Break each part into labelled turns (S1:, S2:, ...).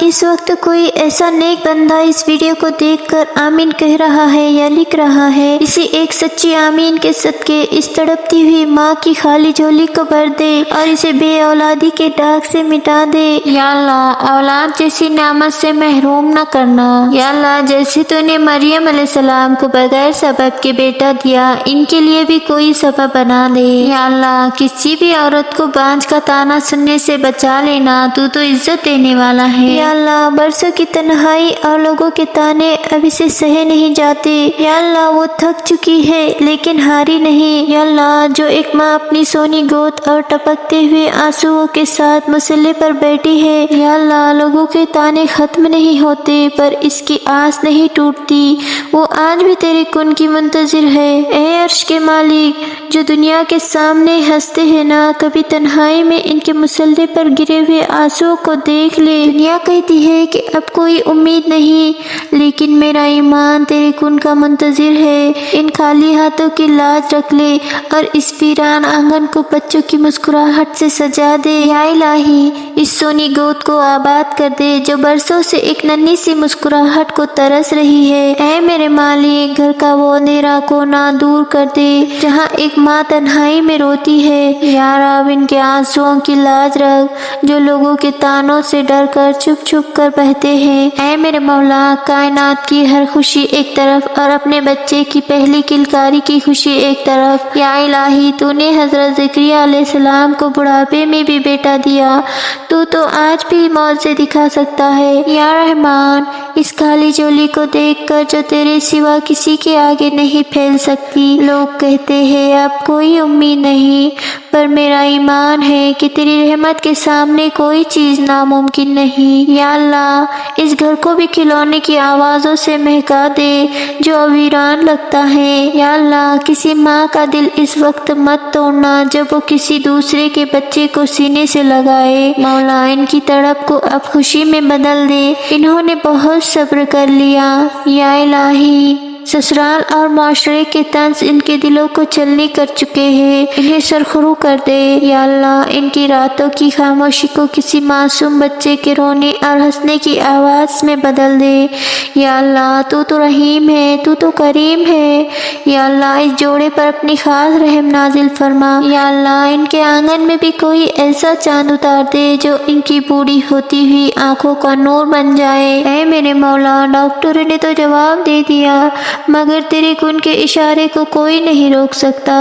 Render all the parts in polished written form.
S1: इस वक्त कोई ऐसा नेक बंदा इस वीडियो को देखकर आमीन कह रहा है या लिख रहा है, इसी एक सच्ची आमीन के सदके इस तड़पती हुई माँ की खाली झोली को भर दे और इसे बे औलादी के दाग से मिटा दे। या अल्लाह, औलाद जैसी नेमत से महरूम न करना। या अल्लाह, जैसे तूने मरियम अलैहिस्सलाम को बगैर सबब के बेटा दिया, इनके लिए भी कोई सबब बना दे। या अल्लाह, किसी भी औरत को बांझ का ताना सुनने से बचा लेना, तू तो इज्जत देने वाला है। या अल्लाह, बरसों की तन्हाई और लोगों के ताने अब इसे सहे नहीं जाते। या अल्लाह, वो थक चुकी है लेकिन हारी नहीं। या अल्लाह, जो एक माँ अपनी सोनी गोद और टपकते हुए आंसुओं के साथ मुसल्ले पर बैठी है। या अल्लाह, लोगों के ताने खत्म नहीं होते पर इसकी आस नहीं टूटती, वो आज भी तेरे कुन की मुंतजिर है। ए अर्श के मालिक, जो दुनिया के सामने हंसते हैं ना, कभी तन्हाई में इनके मुसल्ले पर गिरे हुए आंसुओं को देख ले। दुनिया कहती है कि अब कोई उम्मीद नहीं, लेकिन मेरा ईमान तेरे कुन का मुंतजिर है। इन खाली हाथों की लाज रख ले और इस वीरान आंगन को बच्चों की मुस्कुराहट से सजा दे। या इलाही, इस सोनी गोद को आबाद कर दे जो बरसों से एक नन्ही सी मुस्कुराहट को तरस रही है। ऐ मेरे मालिक, घर का वो अंधेरा कोना दूर कर दे जहाँ एक माँ तन्हाई में रोती है। या रब, इनके आंसुओं की लाज रख जो लोगों के तानों से डर कर छुप छुप कर बहते हैं। ऐ मेरे मौला, कायनात की हर खुशी एक तरफ और अपने बच्चे की पहली किलकारी की खुशी एक तरफ। या इलाही, तूने हजरत ज़करिया अलैहिस्सलाम को बुढ़ापे में भी बेटा दिया, तू तो आज भी मौज़े दिखा सकता है। या रहमान, इस खाली झोली को देखकर जो तेरे सिवा किसी के आगे नहीं फैल सकती। लोग कहते हैं अब कोई उम्मीद नहीं, पर मेरा ईमान है कि तेरी रहमत के सामने कोई चीज नामुमकिन नहीं। या अल्लाह, इस घर को भी खिलौने की आवाज़ों से महका दे जो वीरान लगता है। या अल्लाह, किसी माँ का दिल इस वक्त मत तोड़ना जब वो किसी दूसरे के बच्चे को सीने से लगाए। मौला, इनकी तड़प को अब खुशी में बदल दे, इन्होंने बहुत सब्र कर लिया। या इलाही, ससुराल और माशरे के तंज इनके दिलों को चलनी कर चुके हैं, इन्हें सरखरू कर दे। या अल्लाह, इनकी रातों की खामोशी को किसी मासूम बच्चे के रोने और हंसने की आवाज़ में बदल दे। या अल्लाह, तू तो रहीम है, तू तो करीम है। या अल्लाह, इस जोड़े पर अपनी खास रहम नाजिल फरमा। या अल्लाह, इनके आंगन में भी कोई ऐसा चांद उतार दे जो इनकी बूढ़ी होती हुई आंखों का नूर बन जाए। ऐ मेरे मौला, डॉक्टरों ने तो जवाब दे दिया, मगर तेरे गुण के इशारे को कोई नहीं रोक सकता।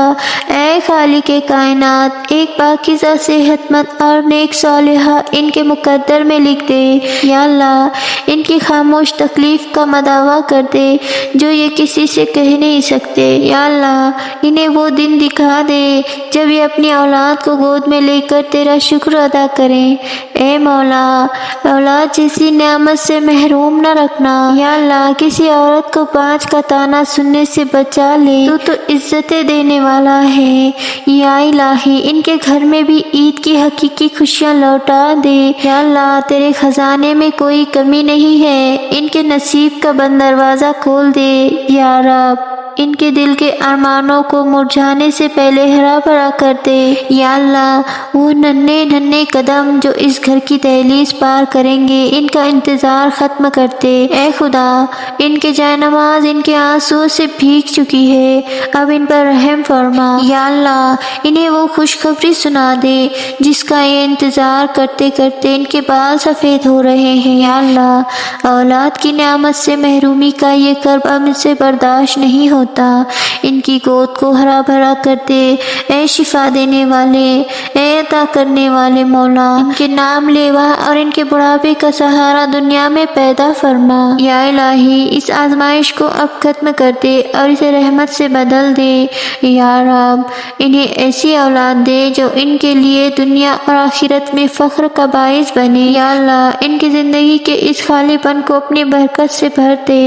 S1: ऐ खालिक के कायनात, एक पाकीज़ा सेहतमंद और नेक सालिहा इनके मुकद्दर में लिख दे। या अल्लाह, इनकी खामोश तकलीफ का मदावा कर दे जो ये किसी से कह नहीं सकते। या अल्लाह, इन्हें वो दिन दिखा दे जब ये अपनी औलाद को गोद में लेकर तेरा शुक्र अदा करें। ए मौला, औलाद जैसी नेमत से महरूम न रखना। या अल्लाह, किसी औरत को बांझ का ताना सुनने से बचा ले, तू तो इज्जतें देने वाला है। या इलाही, इनके घर में भी ईद की हकीकी खुशियाँ लौटा दे। या अल्लाह, तेरे खजाने में कोई कमी नहीं है, इनके नसीब का बंद दरवाज़ा खोल दे। या रब, इनके दिल के अरमानों को मुरझाने से पहले हरा भरा कर दे। या अल्लाह, वो नन्हे नन्हे कदम जो इस घर की दहलीज पार करेंगे, इनका इंतज़ार ख़त्म करते। ए खुदा, इनके जायनमाज इनके आंसुओं से भीग चुकी है, अब इन पर रहम फरमा। या अल्लाह, इन्हें वो खुशखबरी सुना दे जिसका ये इंतज़ार करते करते इनके बाल सफ़ेद हो रहे हैं। या अल्लाह, औलाद की नेमत से महरूमी का ये कर्ब अब इनसे बर्दाश्त नहीं होता। इनकी गोद को हरा भरा कर दे। ए शिफा देने वाले, ए अता करने वाले मौला, इनके नाम लेवा और इनके बुढ़ापे का सहारा दुनिया में पैदा फरमा। या इलाही, इस आजमाइश को अब खत्म कर दे और इसे रहमत से बदल दे। या रब, इन्हें ऐसी औलाद दे जो इनके लिए दुनिया और आखिरत में फख्र का बाइस बने। या अल्लाह, इनकी ज़िंदगी के इस खालीपन को अपनी बरकत से भर दे।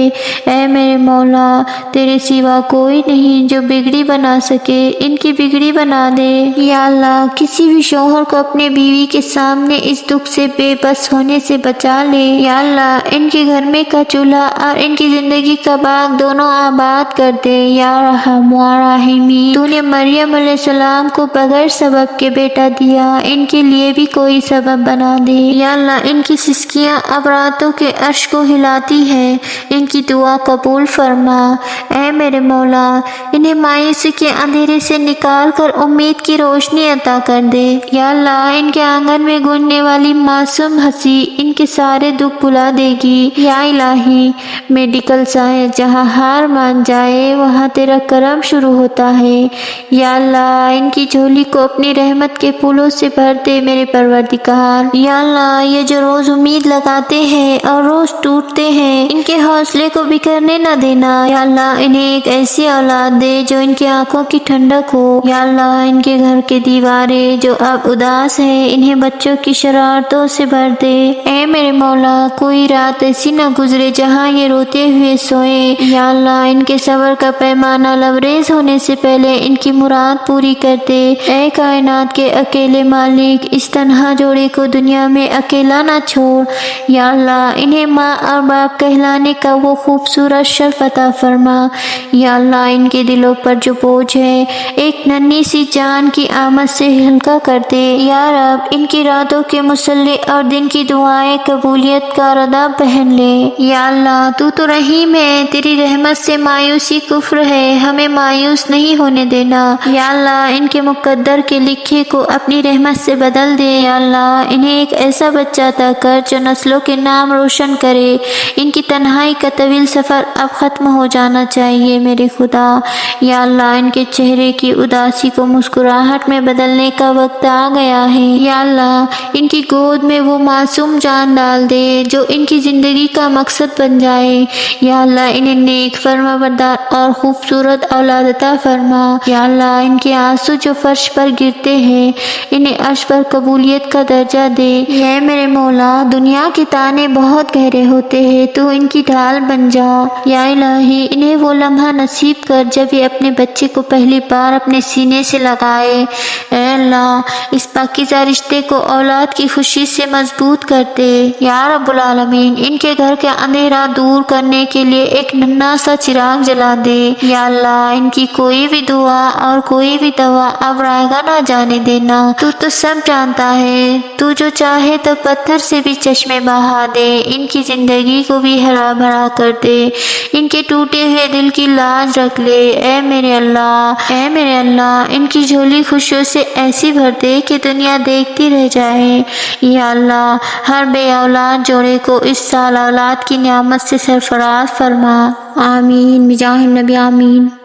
S1: ए मेरे मौला, तेरे सिवा कोई नहीं जो बिगड़ी बना सके, इनकी बिगड़ी बना दे। या अल्लाह, किसी भी شوہر کو اپنے بیوی کے سامنے اس دکھ سے بے بس ہونے سے بچا لے۔ یا اللہ ان کے گھر میں کا چولہا اور ان کی زندگی کا باغ دونوں آباد کر دے۔ یا رحم و رحیمین، تو نے مریم علیہ السلام کو بغیر سبب کے بیٹا دیا، ان کے لیے بھی کوئی سبب بنا دے۔ یا اللہ ان کی سسکیاں اب راتوں کے عرش کو ہلاتی ہے، ان کی دعا قبول فرما۔ اے میرے مولا، انہیں مایوسی کے اندھیرے سے نکال کر امید کی روشنی عطا کر دے۔ یا اللہ ان کے آنگن میں گونجنے والی معصوم ہنسی ان کے سارے دکھ بھلا دے گی۔ یا الہی میڈیکل سائنس جہاں ہار مان جائے وہاں تیرا کرم شروع ہوتا ہے۔ یا اللہ ان کی جھولی کو اپنی رحمت کے پھولوں سے بھر دے میرے پروردگار۔ یا اللہ یہ جو روز امید لگاتے ہیں اور روز ٹوٹتے ہیں، ان کے حوصلے کو بکھرنے نہ دینا۔ یا اللہ انہیں ایک ایسی اولاد دے جو ان کی آنکھوں کی ٹھنڈک ہو۔ یا اللہ ان کے گھر کے دیواریں جو اب اداس ہے انہیں بچوں کی شرارتوں سے بھر دے۔ اے میرے مولا کوئی رات ایسی نہ گزرے جہاں یہ روتے ہوئے سوئیں۔ یا اللہ ان کے صبر کا پیمانہ لبریز ہونے سے پہلے ان کی مراد پوری کر دے۔ اے کائنات کے اکیلے مالک، اس تنہا جوڑے کو دنیا میں اکیلا نہ چھوڑ۔ یا اللہ انہیں ماں اور باپ کہلانے کا وہ خوبصورت شرف عطا فرما۔ یا اللہ ان کے دلوں پر جو بوجھ ہے ایک ننھی سی جان کی آمد سے ہلکا کر دے۔ یا رب ان کی راتوں کے مصلی اور دن کی دعائیں قبولیت کا ردا پہن لے۔ یا اللہ تو رحیم ہے، تیری رحمت سے مایوسی کفر ہے، ہمیں مایوس نہیں ہونے دینا۔ یا اللہ ان کے مقدر کے لکھے کو اپنی رحمت سے بدل دے۔ یا اللہ انہیں ایک ایسا بچہ عطا کر جو نسلوں کے نام روشن کرے۔ ان کی تنہائی کا طویل سفر اب ختم ہو جانا چاہیے میرے خدا۔ یا اللہ ان کے چہرے کی اداسی کو مسکراہٹ میں بدلنے کا وقت آ گیا ہے۔ یا اللہ ان کی گود میں وہ معصوم جان ڈال دے جو ان کی زندگی کا مقصد بن جائے۔ یا اللہ انہیں نیک، فرما بردار اور خوبصورت اولاد عطا فرما۔ یا اللہ ان کے آنسو جو فرش پر گرتے ہیں انہیں عرش پر قبولیت کا درجہ دے۔ اے میرے مولا دنیا کے تانے بہت گہرے ہوتے ہیں، تو ان کی ڈھال بن جا۔ یا الہی انہیں وہ لمحہ نصیب کر جب یہ اپنے بچے کو پہلی بار اپنے سینے سے لگائے۔ اے اللہ اس پاکیزہ رشتے کو اولاد کی خوشی سے مضبوط کر دے۔ یا رب العالمین ان کے گھر کا اندھیرا دور کرنے کے لیے ایک ننھا سا چراغ جلا دے۔ یا اللہ ان کی کوئی بھی دعا اور کوئی بھی دوا اب رائگاں نہ جانے دینا۔ تو سب جانتا ہے، تو جو چاہے تو پتھر سے بھی چشمے بہا دے، ان کی زندگی کو بھی ہرا بھرا کر دے، ان کے ٹوٹے ہوئے دل کی لاج رکھ لے۔ اے میرے اللہ، اے میرے اللہ ان کی جھولی خوشیوں سے ایسی بھر دے کہ دنیا دیکھتی رہ جائے۔ یا اللہ ہر بے اولاد جوڑے کو اس سال اولاد کی نعمت سے سرفراز فرما۔ آمین بجاہ النبی، آمین۔